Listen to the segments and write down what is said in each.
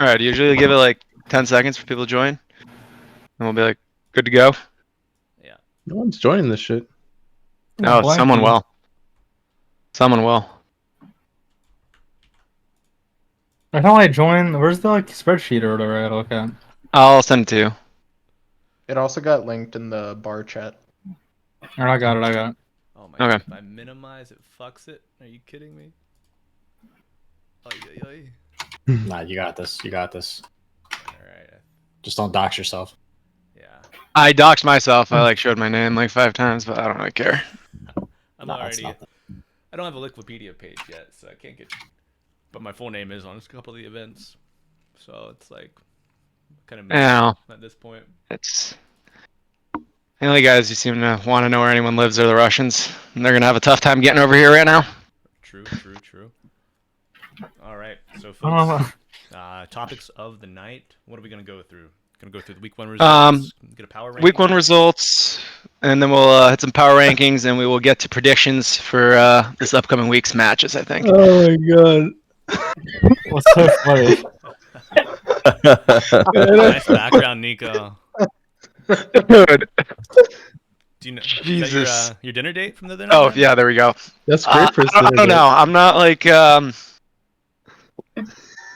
All right, usually give it like 10 seconds for people to join, and we'll be like, good to go. Yeah. No one's joining this shit. No, someone will. Someone will. I thought I joined. Where's the like spreadsheet or whatever I look at? I'll send it to you. It also got linked in the bar chat. Or I got it. Oh my Okay. god, if I minimize it fucks it? Are you kidding me? Oy. Nah, you got this. You got this. Alright. Just don't dox yourself. Yeah. I doxed myself. I like showed my name like 5 times, but I don't really care. I'm Nah, already. that's I don't have a Wikipedia page yet, so I can't get. But my full name is on a couple of the events, so it's like kind of Yeah. at this point. It's the only guys who seem to want to know where anyone lives are the Russians. And they're gonna have a tough time getting over here right now. True. All right, so Oh. folks, topics of the night. What are we gonna go through? Gonna go through the week 1 results. Get a power ranking. Week 1 results, and then we'll hit some power rankings, and we will get to predictions for this upcoming week's matches, I think. Oh my god. What's so funny? Nice background, Nico. Dude. Do you know? Jesus. Is that your dinner date from the other night? Oh, yeah, there we go. That's great for I don't know. I'm not like, can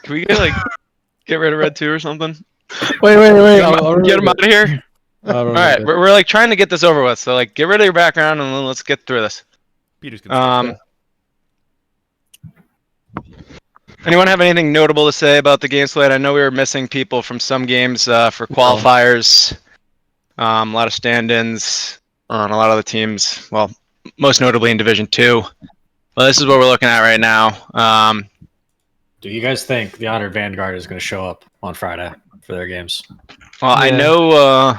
we get rid of Red 2 or something? Wait. Get him out of here. All right, we're like trying to get this over with. So like, get rid of your background and then let's get through this. Peter's gonna Anyone have anything notable to say about the game slate? I know we were missing people from some games for qualifiers. A lot of stand-ins on a lot of the teams. Well, most notably in Division 2. Well, this is what we're looking at right now. Do you guys think the Honored Vanguard is going to show up on Friday for their games? Well, Yeah.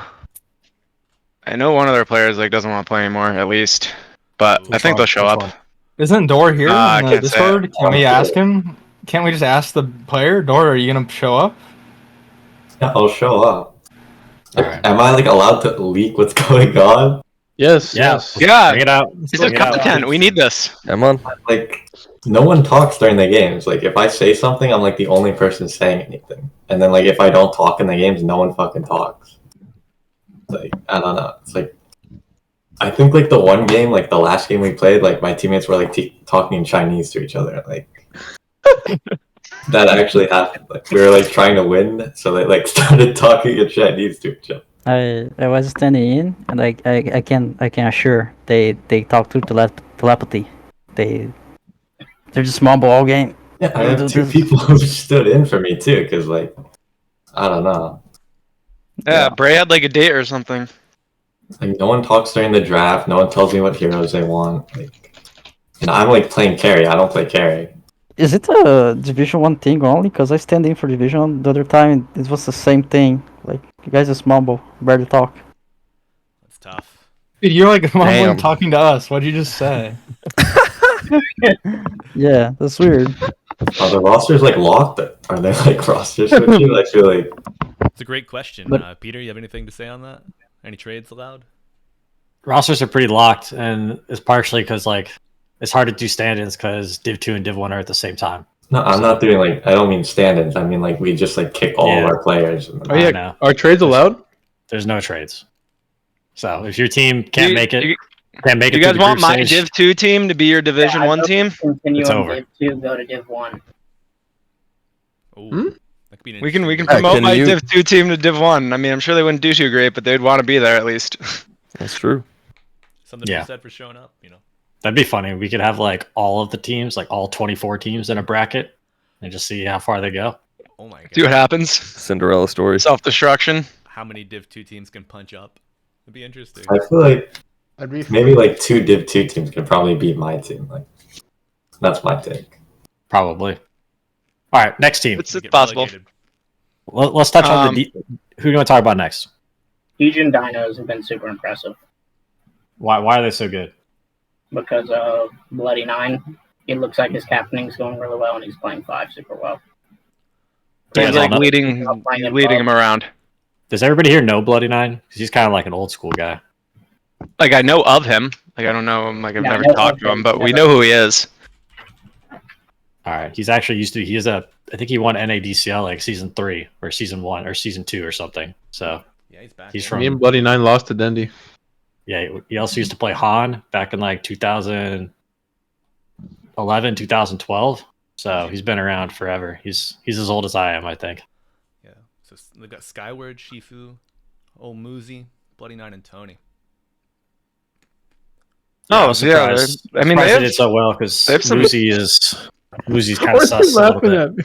I know one of their players doesn't want to play anymore, at least. But I think they'll show Which up. one? Isn't Dor here I in the can't say Discord? Can we ask him? Can't we just ask the player? Dor, are you gonna show up? Yeah, I'll show up. Alright. Am I allowed to leak what's going on? Yes. Yeah. Yes. Yeah, Bring it out. this is Bring it out. content. We need this. Come on. No one talks during the games. If I say something, I'm the only person saying anything. And then if I don't talk in the games, no one fucking talks. I don't know. It's I think the one game, the last game we played, my teammates were talking in Chinese to each other. That actually happened. We were trying to win, so they started talking in Chinese to each other. I was standing in, and I can assure they talk through telepathy. They're just mumble all game. Yeah, I have 2 people who stood in for me too, because I don't know. Yeah, Bray had a date or something. No one talks during the draft. No one tells me what heroes they want. And I'm playing carry. I don't play carry. Is it a Division 1 thing only? Because I stand in for Division 1 the other time, it was the same thing. You guys just mumble, barely talk. That's tough. Dude, you're mumbling Damn. talking to us. What'd you just say? Yeah, that's weird. Are the rosters locked? Are they rosters with you? I feel It's a great question. But- Peter, you have anything to say on that? Any trades allowed? Rosters are pretty locked, and it's partially because it's hard to do stand-ins because Div 2 and Div 1 are at the same time. no. I'm not doing I don't mean stand-ins. I mean we just kick all of Yeah. our players. Oh yeah. No. Are trades allowed? There's no trades. So if your team can't make it, You can't make it. guys to the want group my stage, Div 2 team to be your Division 1 team? Continue It's on over. Div 2, go to Div 1. Oh, that could be an We can interesting- promote can my you- Div 2 team to Div 1. I mean, I'm sure they wouldn't do too great, but they'd want to be there at least. That's true. something to Yeah. be said for showing up. that'd be funny. We could have all of the teams, all 24 teams in a bracket, and just see how far they go. Oh my god. See what happens. Cinderella story. Self-destruction. How many Div 2 teams can punch up? It'd be interesting. I feel I'd be maybe 2 Div 2 teams could probably beat my team. That's my take. Probably. All right, next team. It's Get possible. relegated. Let's touch on who do you want to talk about next? Fusion Dinos have been super impressive Why are they so good? because of Bloody 9. It looks like his captaining's going really well, and he's playing 5 super well. Do you He's guys all know- leading him around. Does everybody here know Bloody 9? Because he's kind of an old school guy. I know of him. I don't know him. I've Yeah, never I know talked of to him, him. but we know who he is. All right. He's actually used to. I think he won NADCL like season 3 or season 1 or season 2 or something. So Yeah, he's back. he's in. from. Me and Bloody Nine lost to Dendy. Yeah, he also used to play Han back in like 2011, 2012. So he's been around forever. He's as old as I am, I think. Yeah. So they got Skyward, Shifu, Old Muzi, Bloody Nine, and Tony. Yeah, I Oh, was yeah. surprised. I mean, Surprised they they have, did so well because they have some- Muzi's kind of What's he sus a little laughing bit. at me?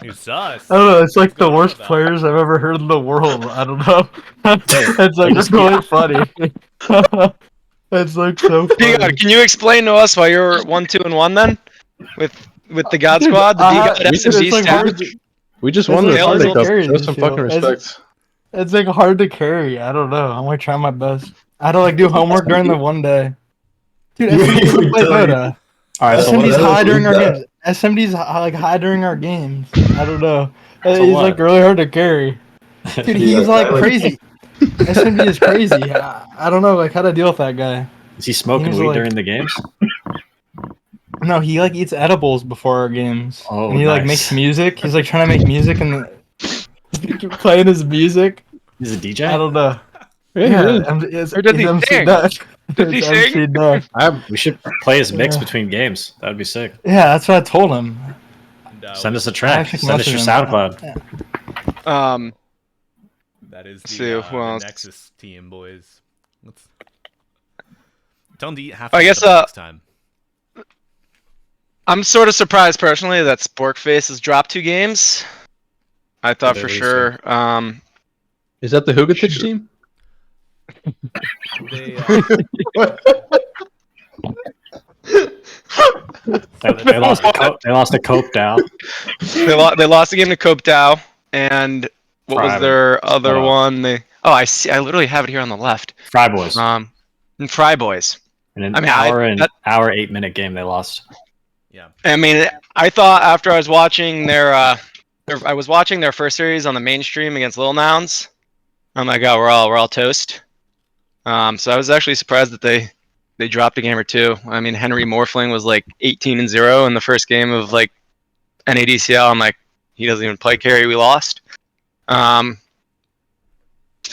He's sus. I don't know. It's like What's the going on worst with that? players I've ever heard in the world. I don't know. It's like just- really funny. It's like so Hang on, funny. can you explain to us why you're 1, 2, and 1 then? With the God Dude, Squad, the I- God it's SMG like staff? hard to- We just It's won like this hard to pickup. carry Show this some deal. fucking It's- respect. It's like hard to carry. I don't know. I'm gonna try my best. I had to like do homework during the one day. Dude, SMD doesn't play Dota. All right, so SMD's what- high during our that- games. SMD's like high during our games. I don't know. So He's what? like really hard to carry. Dude, Yeah, he's like exactly. crazy. SMD is crazy. I don't know like how to deal with that guy. is he smoking He's weed like- during the games? No, he like eats edibles before our games. Oh, and he like nice. makes music. He's like trying to make music and playing his music. He's a DJ. I don't know. Yeah, It's, Or does he MC sing? Duck. Does he It's sing? MC Duck. We should play his mix Yeah. between games. That would be sick. Yeah, that's what I told him. And, Send us a track. actually Send us your messaged him. SoundCloud. That is See, the, who the else? Nexus team, boys. Let's tell them to eat half. I the guess, ketchup next time. I'm sort of surprised personally that Sporkface has dropped 2 games. I thought Did for they lose sure. Is that the Hugatich team? They, They lost to Cope Dow. They lost the game to Cope Dow, and what was Fry. their other Hold one? I see. I literally have it here on the left. Fry Boys. And Fry Boys. In an I mean, hour 8-minute game they lost. yeah. I mean, I thought after I was watching I was watching their first series on the mainstream against Lil Nouns. I'm like, oh, we're all toast. So I was actually surprised that they dropped a game or 2. I mean, Henry Morphling was like 18-0 in the first game of like NADCL. I'm like, he doesn't even play carry. We lost. So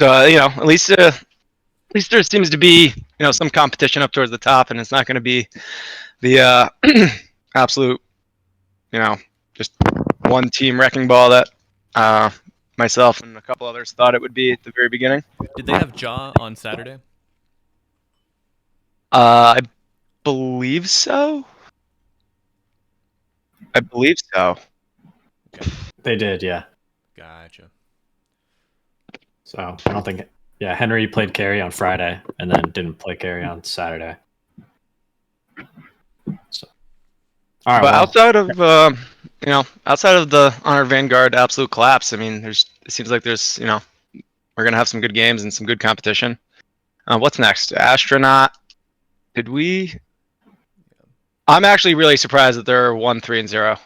at least there seems to be some competition up towards the top, and it's not going to be the absolute just one team wrecking ball that myself and a couple others thought it would be at the very beginning. Did they have Jaw on Saturday? I believe so. They did, yeah. Gotcha. So I don't think. Yeah, Henry played carry on Friday and then didn't play carry on Saturday. So, all right. But well, outside of the Honor Vanguard absolute collapse, I mean, it seems like we're gonna have some good games and some good competition. What's next? Astronaut. I'm actually really surprised that they're 1, 3, and 0. Yeah,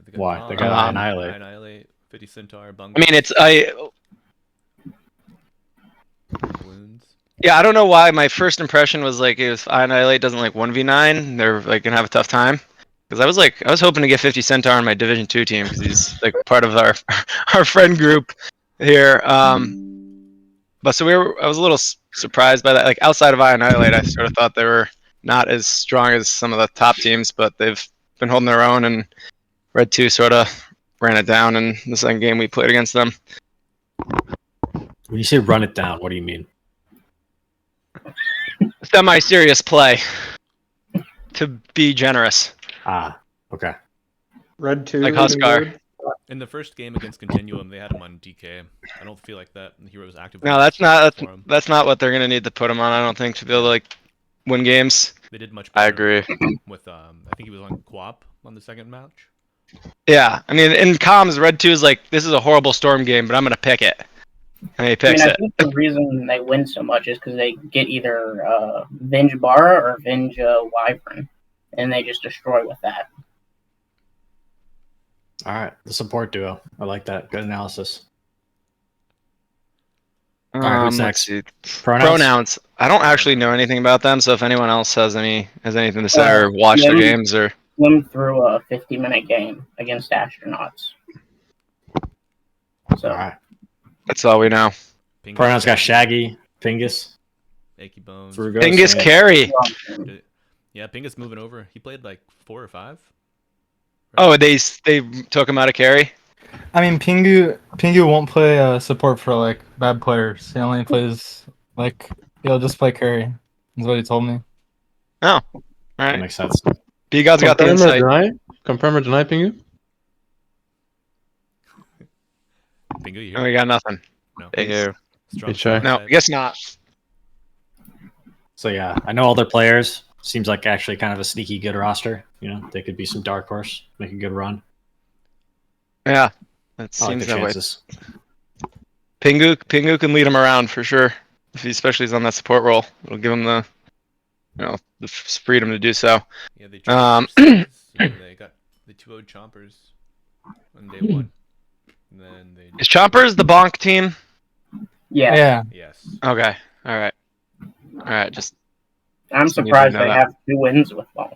they got Why? Jaw, They got Annihilate. Annihilate, 50 Centaur, Bungo. I mean, Balloons. yeah, I don't know why my first impression was like if Annihilate doesn't like 1v9, they're like gonna have a tough time. Because I was hoping to get 50 Centaur on my Division 2 team because he's like part of our friend group here. But so I was a little surprised by that. Like outside of Annihilate, I sort of thought they were not as strong as some of the top teams, but they've been holding their own. And Red 2 sort of ran it down in the second game we played against them. when you say run it down, what do you mean? Semi-serious play. To be generous. Ah, okay. Red 2. Like Huskar. In the first game against Continuum, they had him on DK. I don't feel like that hero was active. No, that's not what they're gonna need to put him on. I don't think to be able to like win games. They did much better. I agree. With I think he was on Quap on the second match. Yeah, I mean, in comms, Red 2 is like, this is a horrible Storm game, but I'm gonna pick it, and he picks I it. think the reason they win so much is because they get either Venge Bara or Venge Wyvern, and they just destroy with that. All right, the support duo. I like that. Good analysis. All right, who's Let's next? see. Pronouns? Pronouns. I don't actually know anything about them, so if anyone else has anything to say or watch their yeah, games or swim through a 50-minute game against astronauts. So All right. That's all we know. Pingus, Pronouns got Shaggy, Pingus, Achy Bones. Frugos. Pingus and- carry. Yeah, Pingus moving over. He played like 4 or 5. Oh, they took him out of carry. I mean, Pingu won't play support for like bad players. He only plays like he'll just play carry. Is what he told me. Oh, all That right. makes sense. B God's got the Confirm or insight. deny? Confirm or deny, Pingu? Pingu, you Oh, here? we got nothing. No. Pingu. Strong Good try. No, side. I guess not. So yeah, I know all their players. Seems like actually kind of a sneaky good roster. You know, they could be some dark horse, make a good run. Yeah, that I like seems the that way. chances. Pingu can lead him around for sure. If he especially is on that support role, it'll give him the freedom to do so. Yeah, they tried and they got the 2-0 Chompers on day 1. And then they Is Chompers the bonk team? yeah, Yeah. Yes. Okay, all right. Just I'm Just need to surprised know they that. have 2 wins with Bonk.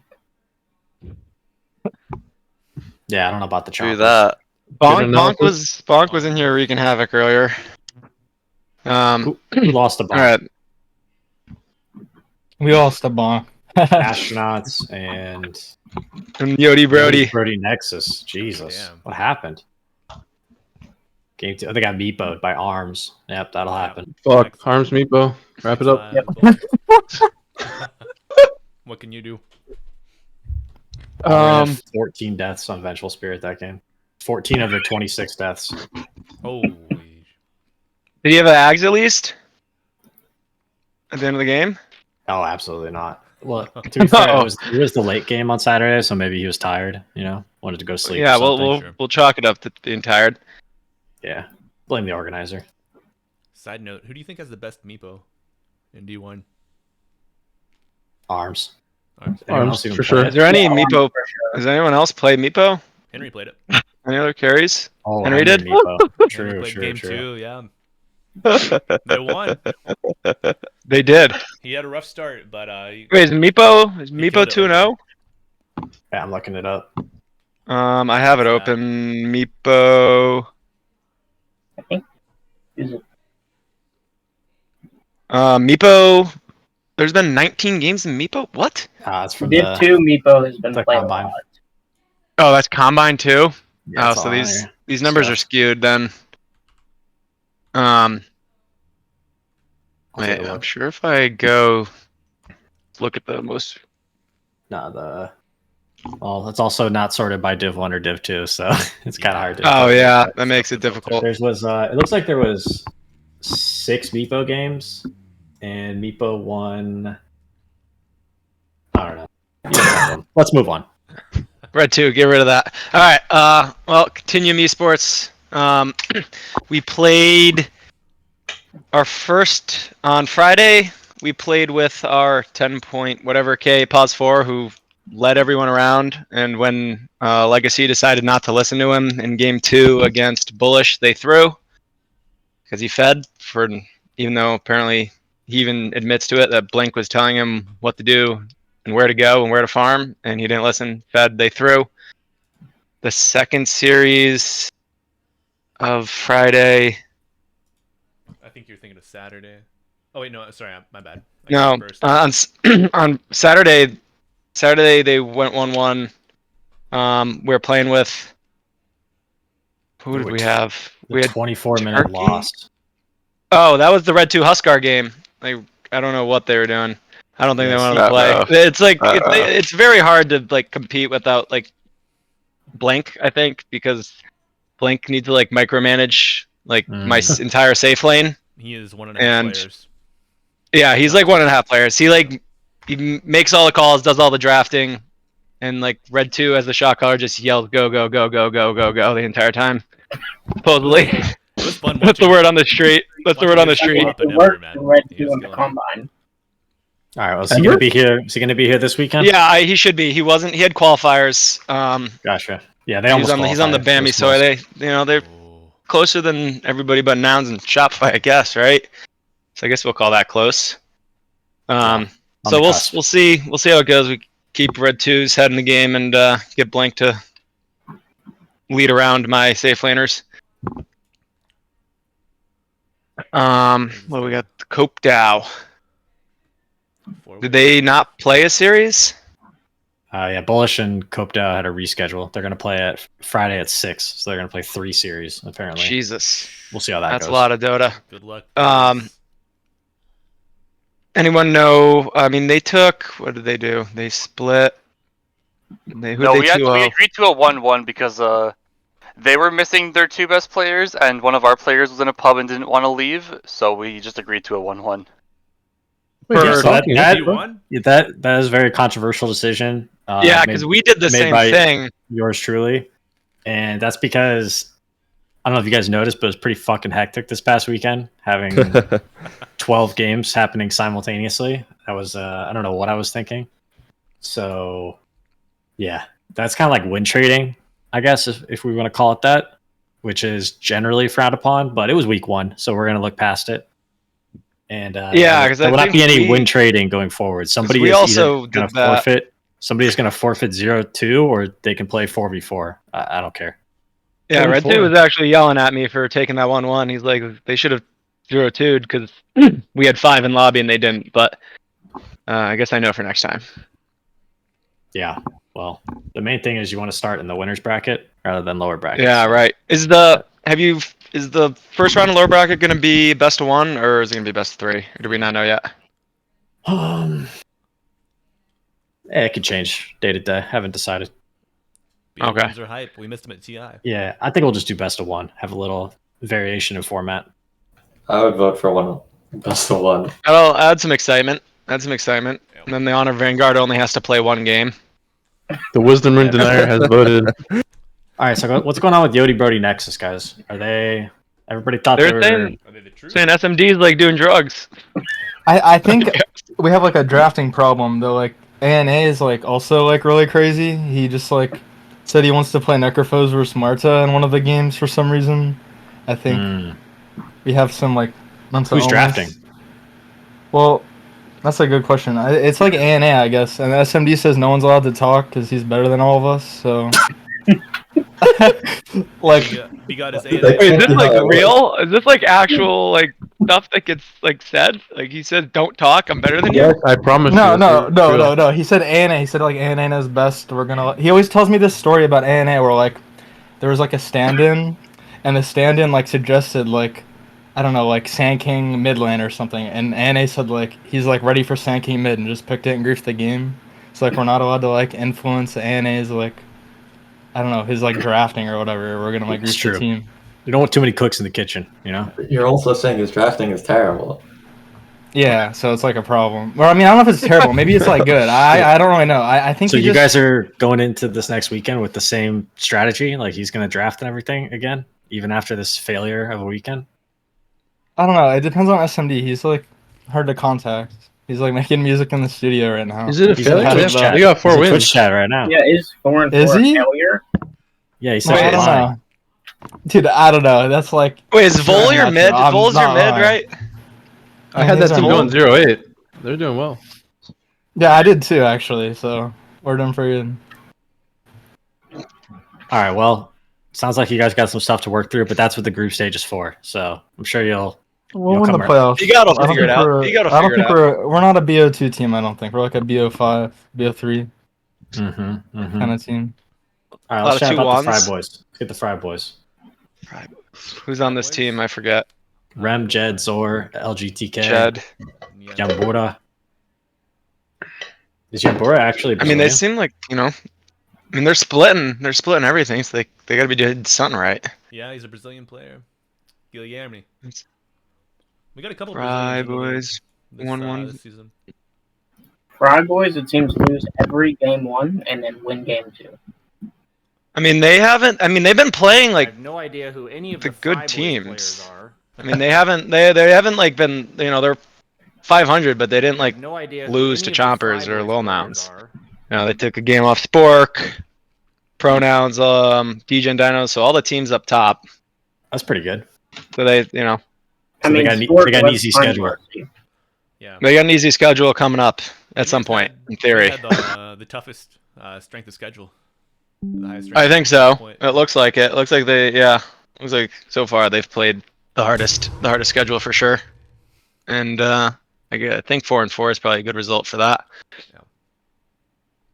Yeah, I don't know about the Do Chompers. that. Bonk analysis. was in here wreaking havoc earlier. Who lost the All ball? right. We all step bonk. Astronauts and And Yodi Brody. Brody Nexus. Jesus, Damn. what happened? Game 2. They got meepoed by Arms. Yep, that'll happen. Fuck. Arms Meepo. Wrap it up. What can you do? We had 14 deaths on Vengeful Spirit that game. 14 of their 26 deaths. Holy. Did he have an Ags at least? At the end of the game? Oh, absolutely not. Well, to be fair, it was the late game on Saturday, so maybe he was tired. You know, wanted to go sleep. Yeah, or something. Sure. we'll chalk it up to being tired. Yeah, blame the organizer. Side note, who do you think has the best Meepo in D1? Arms. Arms. Anyone Arms, else even for play sure. it? Is there any Yeah, Meepo? for sure. Does anyone else play Meepo? Henry played it. Any other carries? Oh, Henry did? Meepo. Henry True, played true, game true. 2, yeah. They won. They did. He had a rough start, but Wait, is Meepo killed Meepo it 2-0? Yeah, I'm looking it up. I have it What's that? open. Meepo. I think. Is it? Meepo. There's been 19 games in Meepo. What? It's from Div the 2 Meepo has been the played a combine. lot. Oh, that's Combine too. Yeah, Oh, it's so all these there. these numbers are Stuff. skewed then. I'll Wait, take a I'm look. sure if I go look at the most. Well, it's also not sorted by Div 1 or Div 2, so it's kind of hard to. Oh yeah, that Stuff makes it to filter. difficult. There was it looks like there was 6 Meepo games, and Meepo won. I don't know. Yeah, let's move on. Red 2, get rid of that. All right. Well, Continuum Esports. We played our first on Friday. We played with our 10 whatever K pause 4 who led everyone around, and when Legacy decided not to listen to him in game 2 against Bullish, they threw because he fed for, even though apparently he even admits to it that Blink was telling him what to do and where to go and where to farm, and he didn't listen. Fed, they threw. The second series of Friday. I think you're thinking of Saturday. Oh wait, no, sorry, my bad. No, on Saturday they went 1-1. We're playing with. Who did we have? We The had 24-minute Turkey? loss. Oh, that was the Red 2 Huskar game. Like, I don't know what they were doing. I don't think they Yes. wanted to play. Uh-oh. It's like it's very hard to like compete without like Blink, I think, because Blink needs to like micromanage like my entire safe lane. He is 1.5 And- players. Yeah, he's like 1.5 players. He makes all the calls, does all the drafting, and like Red 2 as the shot caller just yells go go go go go go go the entire time. Supposedly. It was fun That's the watching. word on the street. That's the word on the watching street. him up It and worked Ember, man. for Red He 2 was in the killing it. combine. All right, well, is he going to be here? Is he going to be here this weekend? Yeah, he should be. He wasn't. He had qualifiers. Gotcha. Yeah, they He's almost on the qualified. It Bambi, was so close. they're Oh. closer than everybody but Nouns and Shopify, I guess, right? So I guess we'll call that close. On So the we'll cusp. see how it goes. keep Red 2's head in the game and get Blank to lead around my safe laners. What do we got? Cope Dow. Did they not play a series? Yeah, Bullish and Copedale had a reschedule. They're going to play at Friday at 6, so they're going to play 3 series, apparently. Jesus. We'll see how that That's goes. a lot of Dota. Good luck. Anyone know? I mean, they took. What did they do? They split. We agreed to a 1-1 because they were missing their 2 best players, and one of our players was in a pub and didn't want to leave, so we just agreed to a 1-1. That is a very controversial decision. Yeah, because we did the same thing. Yours truly, and that's because I don't know if you guys noticed, but it was pretty fucking hectic this past weekend, having 12 games happening simultaneously. That was I don't know what I was thinking. So yeah, that's kind of like win trading, I guess, if we want to call it that, which is generally frowned upon. But it was week 1, so we're gonna look past it. And because there will not be any win trading going forward. Somebody is either going to forfeit. Somebody is going to forfeit 0-2, or they can play 4v4. I don't care. Yeah, Red 2 was actually yelling at me for taking that 1-1. He's like, they should have 0-2'd because we had 5 in lobby and they didn't. But I guess I know for next time. Yeah. Well, the main thing is you want to start in the winners bracket rather than lower bracket. Yeah, right. Is the first round of lower bracket going to be best of 1 or is it going to be best of 3? Or do we not know yet? It could change day to day. Haven't decided. Okay. Are hype. We missed them at TI. Yeah, I think we'll just do best of 1. Have a little variation in format. I would vote for best of 1. I'll add some excitement. And then the Honor Vanguard only has to play 1 game. The Wisdom Ring Denier has voted. All right, so what's going on with Yodi Brody Nexus, guys? Are they? Everybody thought They're they were. saying SMD is like doing drugs. I think we have like a drafting problem though. Like ANA is like also like really crazy. He just like said he wants to play Necrophos versus Marta in one of the games for some reason. I think we have some like mental Who's illness. drafting? Well, that's a good question. It's like ANA, I guess, and SMD says no one's allowed to talk because he's better than all of us. So. Like, he got his wait, is this like real? Is this like actual like stuff that gets like said? Like he says, "Don't talk. I'm better than you." Yes, I promise. No. He said ANA. He said like ANA knows best. We're gonna. He always tells me this story about ANA where like there was like a stand-in, and the stand-in like suggested like I don't know like Sand King mid lane or something, and ANA said like he's like ready for Sand King mid and just picked it and griefed the game. So like we're not allowed to like influence ANA's like. I don't know, his like drafting or whatever. We're gonna like reach the team. You don't want too many cooks in the kitchen, you know? You're also saying his drafting is terrible. Yeah, so it's like a problem. Well, I mean, I don't know if it's terrible. Maybe it's like good. I don't really know. I think so. You guys are going into this next weekend with the same strategy, like he's gonna draft and everything again, even after this failure of a weekend. I don't know. It depends on SMD. He's like hard to contact. He's like making music in the studio right now. Is it a failure? They got 4 wins. Twitch chat right now. Yeah, is 4-4 a failure? Yeah, he said I don't know. Dude, I don't know. That's like. Wait, is Vol your mid? Vol's your mid, right? I had that team going 0-8. They're doing well. Yeah, I did too, actually. So we're doing pretty good. All right. Well, sounds like you guys got some stuff to work through, but that's what the group stage is for. So I'm sure you'll. We'll win the playoffs. You gotta figure it out. I don't think we're not a BO2 team. I don't think we're like a BO5, BO3 kind of team. All right, let's chat about the Fry Boys. Let's get the Fry Boys. Who's on this team? I forget. Rem, Jed, Zor, LGTK, Jed, Yambura. Is Yambura actually Brazilian? I mean, they seem like, I mean, they're splitting everything, so they gotta be doing something right. Yeah, he's a Brazilian player. Guilherme. We got a couple Fry Boys. 1-1 this season. Fry Boys, it seems lose every game 1 and then win game 2. I mean, they've been playing like I have no idea who any of the good teams are. I mean, they haven't like been, they're 500, but they didn't like lose to Chompers or Lil Nouns. They took a game off Spork, Pronouns, DJ and Dino, so all the teams up top. That's pretty good. So they, So they got an easy schedule. Yeah. They got an easy schedule coming up at some point, in theory. They had the toughest strength of schedule. The highest strength I of think schedule at so. this point. It looks like it. Looks like looks like so far they've played the hardest schedule for sure. And I think 4-4 is probably a good result for that.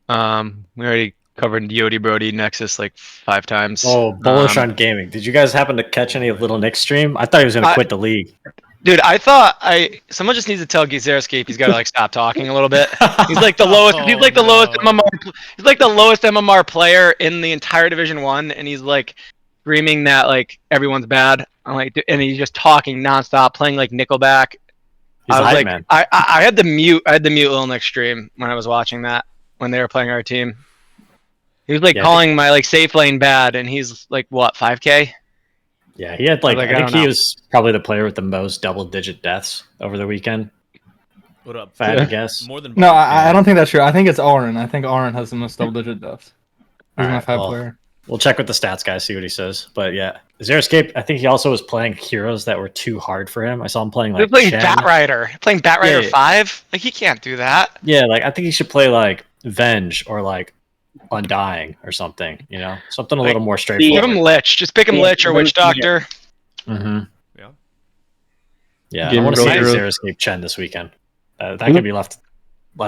We already covered Yodi Brody Nexus like 5 times. Oh, bullish on gaming. Did you guys happen to catch any of Little Nick's stream? I thought he was going to quit the league. Dude, I thought someone just needs to tell Gizeroscape he's got to like stop talking a little bit. He's like the lowest. He's like the lowest MMR. He's like the lowest MMR player in the entire Division 1, and he's like screaming that like everyone's bad. I'm like, and he's just talking nonstop, playing like Nickelback. He's I a was hype like, man. I had to mute Lil Nick stream when I was watching that when they were playing our team. He was like calling my like safe lane bad, and he's like what 5K. Yeah, he had like, I I think don't he know. was probably the player with the most double-digit deaths over the weekend. What up? If I had to guess. More than No, I don't think that's true. I think it's Oren. I think Oren has the most double-digit deaths. He's my Alright, 5 well, player. We'll check with the stats guy, see what he says. But yeah, Xeriscape, I think he also was playing heroes that were too hard for him. I saw him playing They're like playing Chen. Batrider. Playing Batrider Yeah. 5. Like he can't do that. Yeah, like I think he should play like Venge or like Undying or something, you know? Something a little more Give straightforward. him Lich. Just pick him Lich or Witch Doctor. Mm-hmm. Yeah. Yeah, I Game want to see Girl Hero. Xeriscape Chen this weekend. That could be left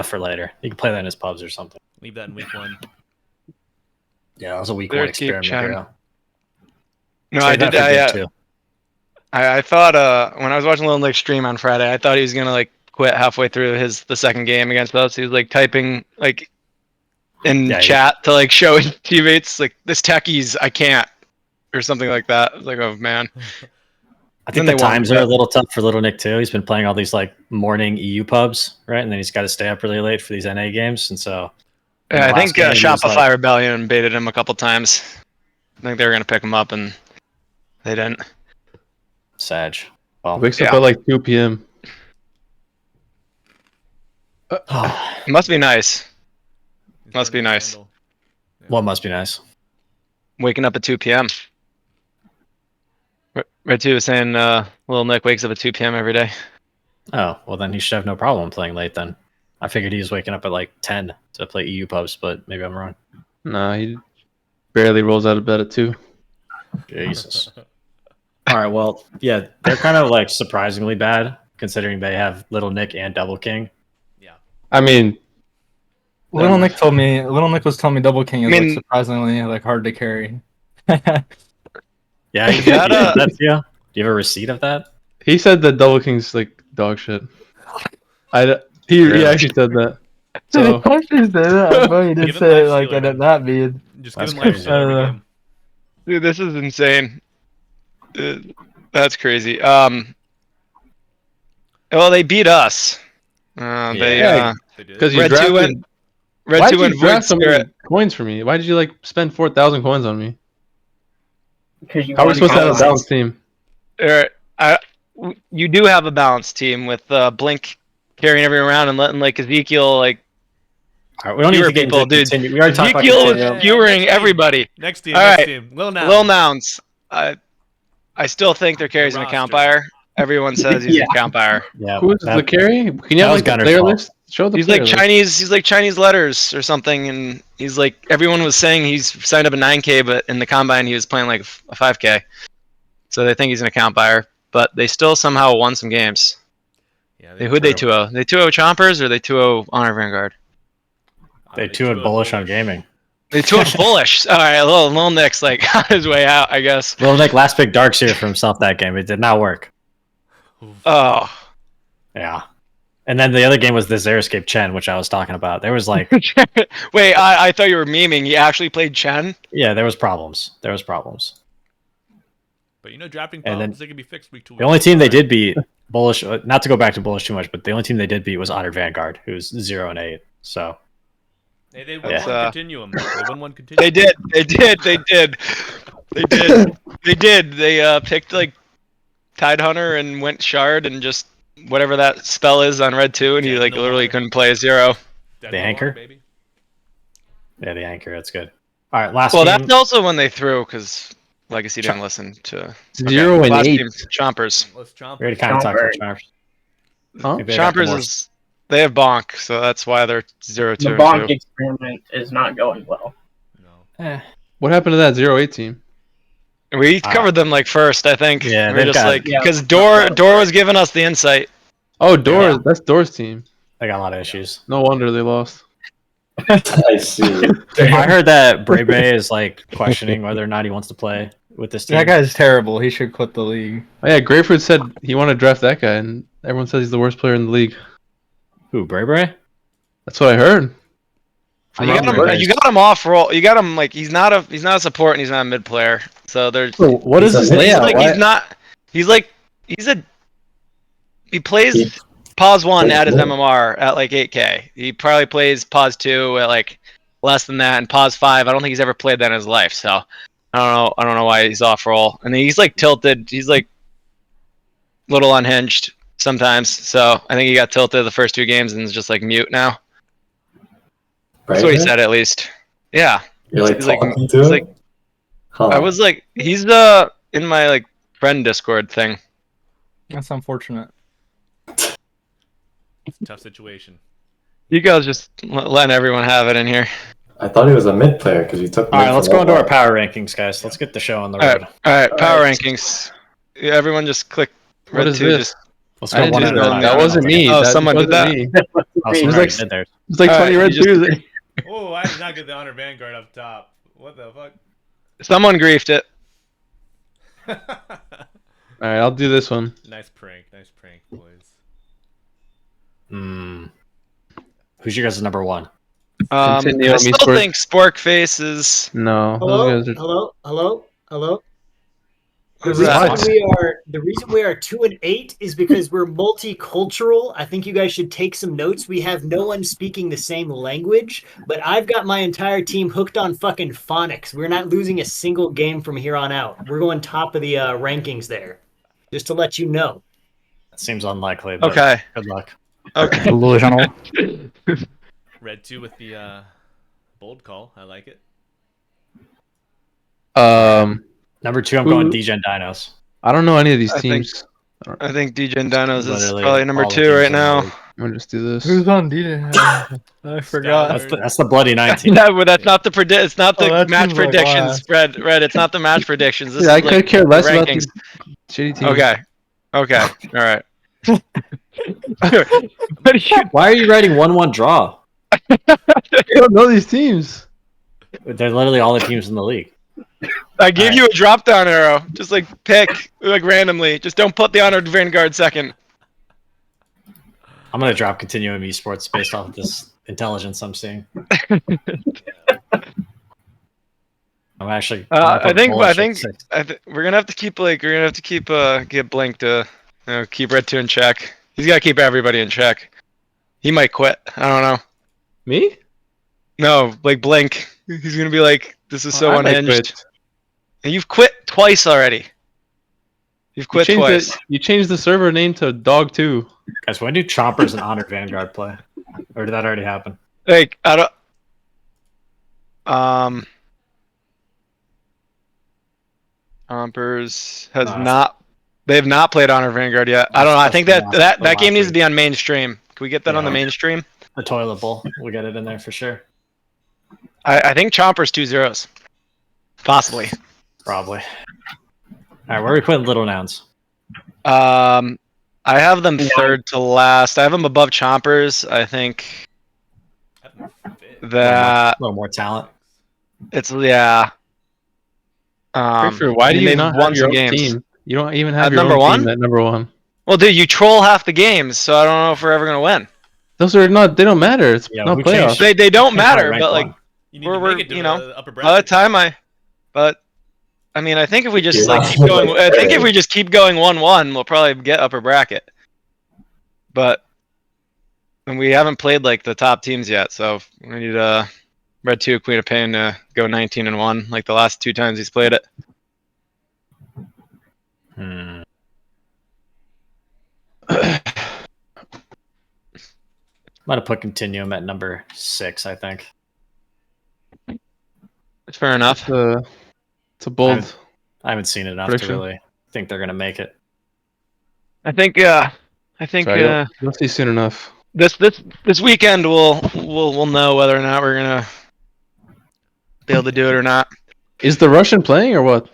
for later. You can play that in his pubs or something. Leave that in week 1. Yeah, that was a week Xeriscape 1 experiment. Chen. Hero. No, Trade I did. that for game 2. I thought when I was watching Lil Nick stream on Friday, I thought he was gonna like quit halfway through the second game against us. He was like typing like in chat to like show his teammates like this techies I can't or something like that. I was like, oh man. I think the times are a little tough for Little Nick too. He's been playing all these like morning EU pubs, right? And then he's got to stay up really late for these NA games, and so. Yeah, I think game, he was Shopify like- Rebellion baited him a couple times. I think they were gonna pick him up and they didn't. Sag. Well, Wakes up at like 2 p.m. Must be nice. Must be nice. What must be nice? Waking up at 2 p.m. Red 2 was saying Lil Nick wakes up at 2 p.m. every day. Oh, well then he should have no problem playing late then. I figured he was waking up at like 10 to play EU pubs, but maybe I'm wrong. Nah, he barely rolls out of bed at 2. Jesus. All right, well, yeah, they're kind of like surprisingly bad considering they have Little Nick and Double King. I mean, Little Nick was telling me Double King is I mean- like surprisingly like hard to carry. Yeah, Is that, that's yeah. Do you have a receipt of that? he said that Double King's like dog shit. He actually said that. So actually said that, but he Give did him say it life like stealing. I did not mean. Just That's give him life crazy. steal every game. Dude, this is insane. That's crazy. Well, they beat us. Yeah. They did. because you Red 2 drafted. went. Red Why 2 did went you Void draft so many Spirit. coins for me? Why did you like spend 4,000 coins on me? Because you How are we won supposed to have a conference. balanced team? You do have a balanced team with Blink carrying everyone around and letting like Ezekiel like All right, we don't need fewer to get people, into dude. continue. We already talked about Ezekiel continue. was skewering everybody. Next team. All Next right. team. Lil Now. Lil Nouns. I still think their carry's an account roster. buyer. Everyone says he's an account buyer. Yeah, Who is that- the carry? Can you that have was like the Gunner's player fault. list? Show the He's player like list. Chinese. He's like Chinese letters or something, and he's like everyone was saying he's signed up a 9K, but in the combine he was playing like a 5K. So they think he's an account buyer, but they still somehow won some games. Yeah, Who'd they 2-0? They 2-0 Chompers or they 2-0 Honor Vanguard? They 2-0 bullish on gaming. They 2-0 Bullish. All right, Lil Nick's like on his way out, I guess. Little Nick last pick Dark Seer for himself that game. It did not work. Oh. Yeah. And then the other game was this Xeriscape Chen, which I was talking about. There was like, Wait, I thought you were memeing. He actually played Chen? yeah, there was problems. There was problems. But you know, drafting And then problems, they can be fixed week to week. The only team they did beat, Bullish, not to go back to Bullish too much, but the only team they did beat was Honor Vanguard, who's 0-8. So They won Yeah. one continuum. They won one continuum. They did. They picked like Tidehunter and went Shard and just whatever that spell is on Red 2, and he Dead like in the literally water. couldn't play a 0. Dead The in anchor? water, baby. yeah, the anchor, that's good. All right, last Well, game. that's also when they threw because Legacy didn't listen to 0 and last 8. team, Chompers. Let's chomp. We already kind of talked about Chomper. Charms. Huh? Maybe they got the Chompers more- is they have bonk, so that's why they're 0-2 The and bonk 2. experiment is not going well. No. What happened to that 0-8 team? We covered them like first, I think. Yeah, we were they've just got- like Yeah, because we Door talked Door about was giving us the insight. Oh, that's Door's team. They got a lot of issues. No wonder they lost. I see. I heard that Bray Bray is like questioning whether or not he wants to play with this team. That guy's terrible. He should quit the league. Oh yeah, Grayford said he wanted to draft that guy, and everyone says he's the worst player in the league. Who, Bray Bray? That's what I heard. You got him off roll. You got him like he's not a support and he's not a mid player. So there's So what is He's his a- layout? like Why- he plays pause 1 at his MMR at like 8k. He probably plays pause 2 at like less than that, and pause 5. I don't think he's ever played that in his life. So I don't know why he's off roll. And he's like tilted. He's like little unhinged sometimes. So I think he got tilted the first 2 games and is just like mute now. That's what he said at least. Yeah. You're like He's like- talking to he's him? like- Huh. I was like, he's in my like friend Discord thing. That's unfortunate. It's a tough situation. You guys just letting everyone have it in here. I thought he was a mid player because he took. All mid right, let's from go into our Walmart. power rankings, guys. Let's get the show on the All road. right, power right. rankings. Yeah, everyone just click What red is 2. this? Just Let's I go didn't one do at a that. time. That wasn't me. Oh, That someone did wasn't that. me. Oh, It was somebody like did there. it's like All 20 right, red you just- twos. Oh, I did not get the Honor Vanguard up top. What the fuck? someone griefed it. All right, I'll do this one. Nice prank, boys. Who's your guys' number 1? Continue, I me still Spork. think Sporkface is. No, those guys are. Hello. The Who's reason that? the reason we are 2-8 is because we're multicultural. I think you guys should take some notes. We have no one speaking the same language, but I've got my entire team hooked on fucking phonics. We're not losing a single game from here on out. We're going top of the rankings there. Just to let you know. That seems unlikely. But Okay. Good luck. Okay. Delusional. Red 2 with the bold call. I like it. Number 2, I'm going DJ and Dinos. I don't know any of these I think- teams. I think DJ and Dinos is Literally probably number all the 2 teams right in the now. league. I'm gonna just do this. Who's on DJ? I forgot. That's the bloody 19. That's not the It's not the that match seems like predictions. Red. It's not the match predictions. This Yeah, I is could like care the less about rankings. these shitty teams. Okay. All right. Why are you writing 1-1 draw? I don't know these teams. They're literally all the teams in the league. I gave you a drop down arrow. Just like pick like randomly. Just don't put the Honored Vanguard second. I'm gonna drop Continuum Esports based off of this intelligence I'm seeing. I'm actually. I think we're gonna have to keep get Blink to keep Red 2 in check. He's gotta keep everybody in check. He might quit. I don't know. Me? No, like Blink. He's gonna be like, this is so I might unhinged. quit. And you've quit twice already. You've quit you changed twice. You changed the server name to Dog 2. Guys, when do Chompers and Honored Vanguard play? Or did that already happen? Like I don't. Chompers has not. They have not played Honor Vanguard yet. I don't know. I think that game needs to be on mainstream. Can we get that on the mainstream? The toilet bowl. We'll get it in there for sure. I think Chompers 2-0s. Possibly. Probably. All right, where are we putting Little Nouns? I have them third to last. I have them above Chompers. I think that A little more talent. it's yeah. Grayford, why do you they've not won have your some own games. team? You don't even have At your number own one? team at number 1. Well, dude, you troll half the games, so I don't know if we're ever gonna win. Those are not. They don't matter. It's Yeah, not who playoffs. changed- They don't Changed how matter, rank but like one. You need we're to make it to you know the upper by the bracket. time but I mean I think if we just You're like not keep going, like I think if fair. we just keep going 1-1, we'll probably get upper bracket. But and we haven't played like the top teams yet, so we need Red 2 Queen of Pain to go 19-1 like the last 2 times he's played it. Might have put Continuum at number 6, I think. It's fair enough. It's a bold. I haven't seen it enough prediction. to really think they're gonna make it. I think I think Sorry, you'll see soon enough. this weekend we'll know whether or not we're gonna be able to do it or not. Is the Russian playing or what?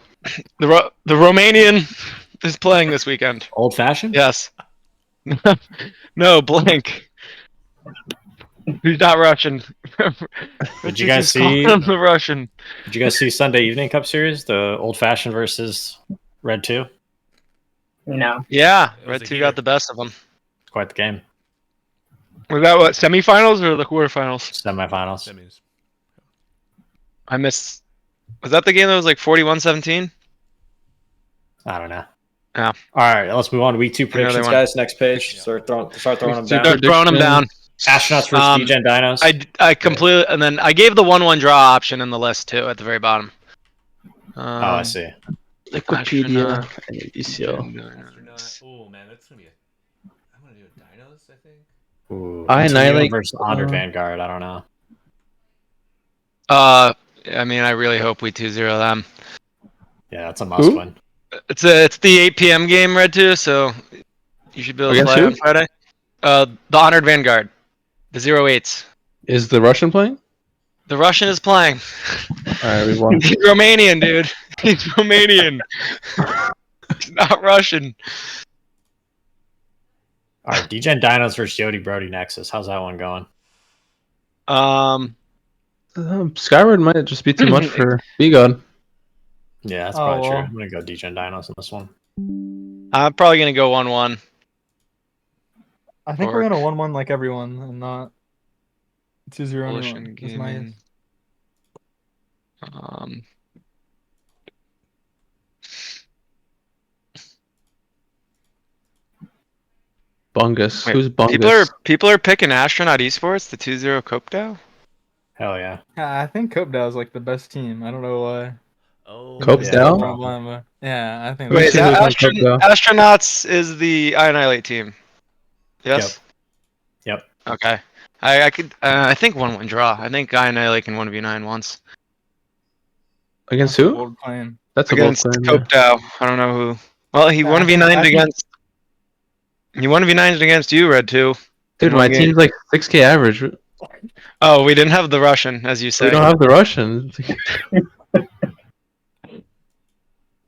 The Romanian is playing this weekend. Old fashioned? Yes. No, blank. He's not Russian. Did you guys He's calling see him the Russian? Did you guys see Sunday Evening Cup Series, the Old Fashioned versus Red 2? No. Yeah, It was Red a 2 heater. got the best of them. It's quite the game. Was that what, semifinals or the quarterfinals? Semifinals. Semis. I missed. Was that the game that was like 41-17? I don't know. Yeah. All right, let's move on to week 2 I know they predictions, won. guys. Next page. Start throwing them Week down. two They're throwing them down. Astronauts versus DGen Dinos. I completely, and then I gave the 1-1 draw option in the list too at the very bottom. Oh, I see. Wikipedia Astronaut, and NADCL. Astronaut. Oh man, that's gonna be. I'm gonna do a Dinos, I think. Ooh, I Continuum annihilate- versus Honored Vanguard. I don't know. I mean, I really hope we 2-0 them. Yeah, that's a must Who? win. It's the 8 p.m. game, Red 2, so you should be able to Against play who? on Friday. The Honored Vanguard, the 08s. Is the Russian playing? The Russian is playing. All right, we won. He's Romanian, dude. He's Romanian. He's not Russian. All right, DGen Dinos versus Yodi Brody Nexus. How's that one going? Skyward might just be too much for B-God. Yeah, that's Oh, probably true. well. I'm gonna go DGen Dinos in this one. I'm probably gonna go 1-1. I think we're Orc. gonna 1-1 like everyone and not 2-0 Bullish anyone. and It's nice. gaming. Bungus. Wait, Who's Bungus? people are picking Astronaut Esports, the 2-0 Kopdow? Hell yeah. Yeah, I think Kopdow is like the best team. I don't know why. Oh. Cope's Yeah. down? Problem. Yeah, I think. Wait, Wait, is team that was on Kopdow? Astronauts is the Annihilate team? Yes? Yep. Okay. I could I think 1-1 draw. I think Annihilate can 1v9 once. Against That's a who? bold claim. That's a bold Against claim. Yeah. Kopdow. I don't know who. Well, he Yeah, I 1v9'd think- against. He 1v9'd against you, Red 2. Dude, in my one game. team's like 6K average. We Oh, we didn't have the Russian, as you say. don't have the Russian.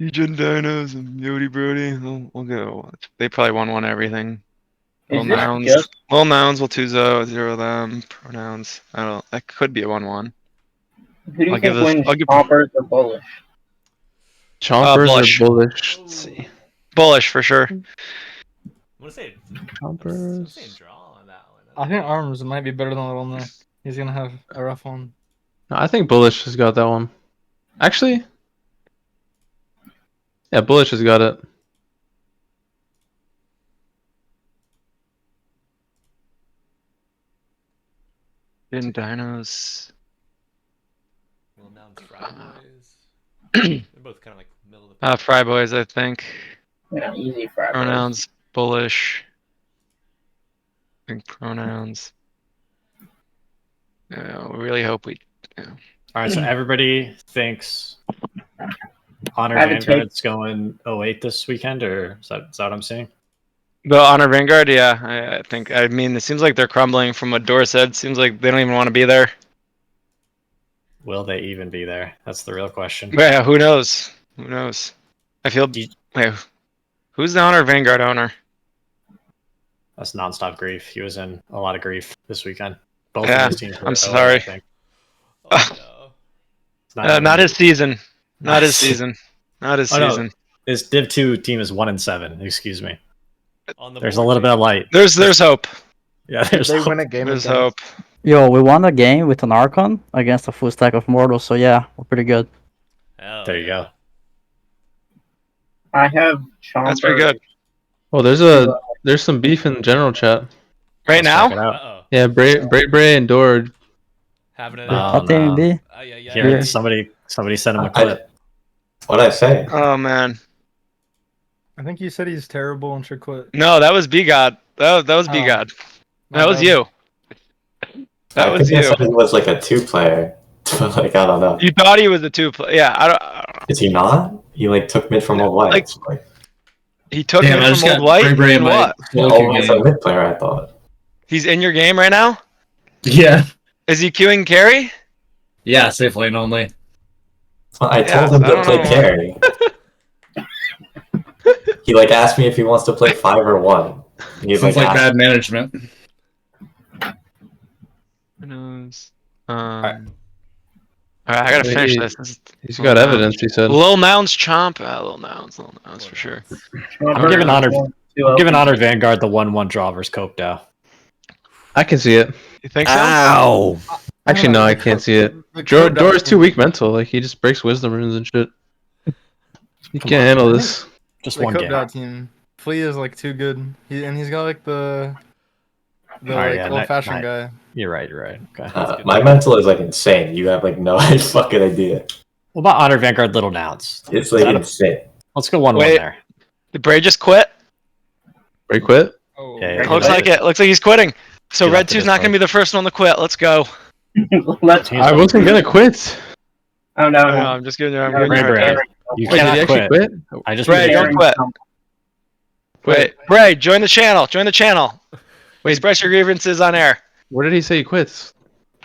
Legion Dinos and Yodi Brody. We'll go. They probably 1-1 everything. Is Little this nouns. just Little nouns will 2-0 them. Pronouns. I don't. That could be a 1-1. who do you I'll give think this- wins I'll give- Chompers or Bullish? Chompers Bullish. or bullish? Let's see. Bullish for sure. I'm gonna say. I'm Chompers. saying draw on that one. I think Arms might be better than Little Nick. He's gonna have a rough one. No, I think bullish has got that one. Actually, yeah, bullish has got it. In Dinos. Well, now it's Fry Boys. They're both kind of like middle of the. Fry Boys, I think. Yeah, easy for everyone. Pronouns. Bullish. I think pronouns. Yeah, we really hope we. Yeah. All right, so everybody thinks Honor I have a take. Vanguard's going 08 this weekend, or is that what I'm seeing? The Honor Vanguard, yeah, I think. I mean, it seems like they're crumbling from what Dor said. Seems like they don't even want to be there. Will they even be there? That's the real question. But yeah, who knows? Who knows? I feel. Wait, who's the Honor Vanguard owner? That's nonstop grief. He was in a lot of grief this weekend. Both Yeah, of his teams were I'm 08, sorry. I think. Oh, no. It's not Not even- his season. Not his Nice. season. Not his Oh, no. season. His Div 2 team is 1-7. Excuse me. On the There's a board, little bit of light. There's hope. Yeah, there's They hope. win a game There's against hope. Yo, we won a game with an Archon against a full stack of mortals, so yeah, we're pretty good. Hell There you yeah. go. I have Chompers. That's pretty good. Oh, there's some beef in the general chat. Right Let's check it now? out. Uh-oh. Yeah, Bray and Dor. Having it. Oh, Up there, no. B. Yeah. Here, somebody sent him a clip. What'd I say? Oh man. I think you said he's terrible and should quit. No, that was B God. That was B Oh. God. My That was bad. you. That I was think I you. said he was like a 2-player. But like I don't know. You thought he was a 2-player. Yeah, I don't know. Is he not? He like took mid from all white. Like- He took Damn, him I just from got Old White Bray Bray and in my what? Oh, he's a mid player, I thought. He's in your game right now? Yeah. Is he queuing carry? Yeah, safe lane only. I Yeah, told him I to don't play know. carry. He like asked me if he wants to play 5 or 1. He Sounds like asked- bad management. Who knows? Alright, I gotta finish this. He's got evidence, he said. Lil Mounds chomp. Lil Mounds for sure. I'm giving Honor Vanguard the 1-1 draw versus Coped. I can see it. You think so? Ow! Actually, no, I can't see it. Dora's too weak mental. Like, he just breaks wisdom runes and shit. He can't handle this. Just the one game. Coped team. Flea is like too good. He's got like the Alright, yeah, old fashioned night. guy. You're right. Okay. my mental is like insane. You have like no fucking idea. What about Honor Vanguard Little Nouns? It's like insane. Let's go 1-1 there. Did Bray just quit? Bray quit? Yeah, Looks like it. Looks like he's quitting. So He Red left the 2's not gonna be the first one to quit. Let's go. I wasn't gonna quit. Oh no. No, I'm just giving you. I'm giving you. a hard Bray, time. you Wait, did he cannot actually quit. quit? I just Bray, don't quit. Wait, Bray, join the channel. Join the channel. Express your grievances on air. Where did he say he quits?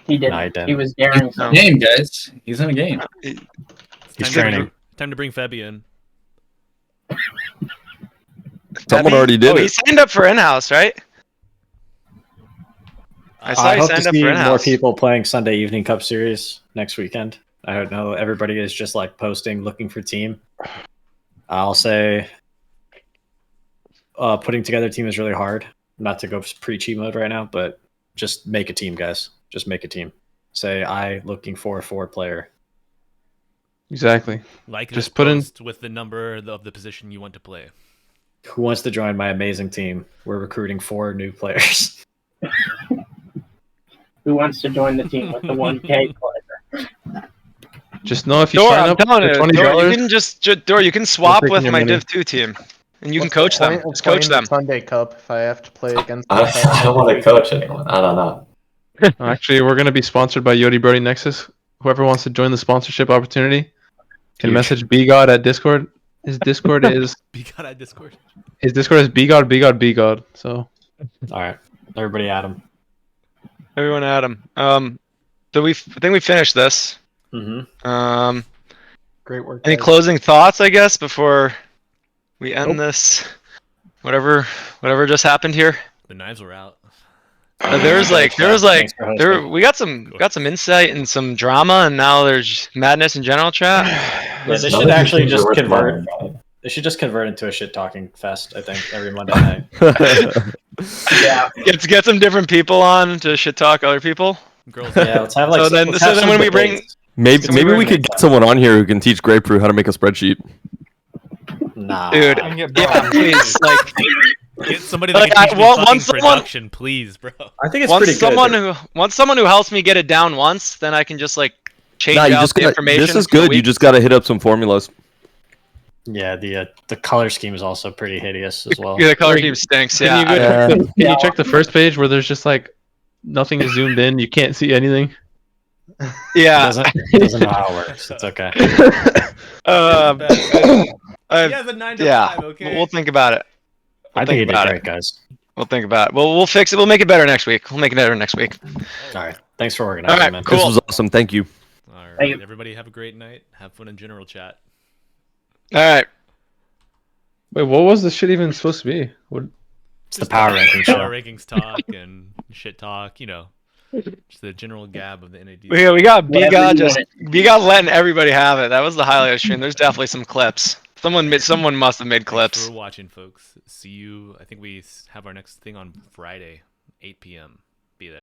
He didn't. No, he didn't. He was daring. He's in a game, guys. He's in a game. He's training. Time to bring Febby in. Someone already did He it. signed up for in-house, right? I saw I he hope to signed up see for more in-house. people playing Sunday Evening Cup Series next weekend. I don't know. Everybody is just like posting, looking for team. I'll say putting together a team is really hard. Not to go preachy mode right now, but just make a team, guys. Just make a team. Say I looking for a 4-player. Exactly. Like Just this put in. post with the number of the position you want to play. Who wants to join my amazing team? We're recruiting 4 new players. Who wants to join the team with the 1K player? Just know if you Dora, sign I'm up for telling you, $20. Dora, you can Dora, you can swap taking with your my money. Div 2 team, and you can What's coach the them. point of Just coach playing them. the Sunday Cup if I have to play against I don't want to coach anyone. I don't know. Actually, we're gonna be sponsored by Yodi Brody Nexus. Whoever wants to join the sponsorship opportunity can Huge. message BGod at Discord. His Discord is Be God at Discord. his Discord is BGod. So All right, everybody, Adam. Everyone, Adam. So I think we finished this. Mm-hmm. Great work. Any guys. closing thoughts, I guess, before we end this? Whatever just happened here. The knives were out. We got some insight and some drama, and now there's madness in general chat. Yeah, they should actually just convert. They should just convert into a shit talking fest. I think every Monday night. Yeah. Get some different people on to shit talk other people. Girls. Yeah, let's have like. So then when we bring, Maybe we could get someone on here who can teach Grapefruit how to make a spreadsheet. Nah, dude, yeah, please, like. Get somebody that can teach me fucking production, please, bro. I think it's pretty good. Once someone who helps me get it down once, then I can just like change Nah, you out just the gotta, information. this is for the good. You week. just got to hit up some formulas. Yeah, the color scheme is also pretty hideous as well. Yeah, the color scheme stinks. can Yeah, you go can you check the first page where there's just like nothing is zoomed in? You can't see anything. yeah. Doesn't know how it works. It's okay. He has a 9 to 5, okay? We'll think about it. I think you did great, guys. We'll think about it. We'll fix it. We'll make it better next week. All right. Thanks for organizing, right, man. cool. This was awesome. Thank you. All right, Thank you. everybody have a great night. Have fun in general chat. All right. Wait, what was this shit even supposed to be? What? It's the power rankings show. Power rankings talk and shit talk, just the general gab of the NAD. We got Whatever you B-God letting everybody have it. That was the highlight of the stream. There's definitely some clips. Someone must have made clips. Thanks for watching, folks. See you. I think we have our next thing on Friday, 8 p.m. Be there.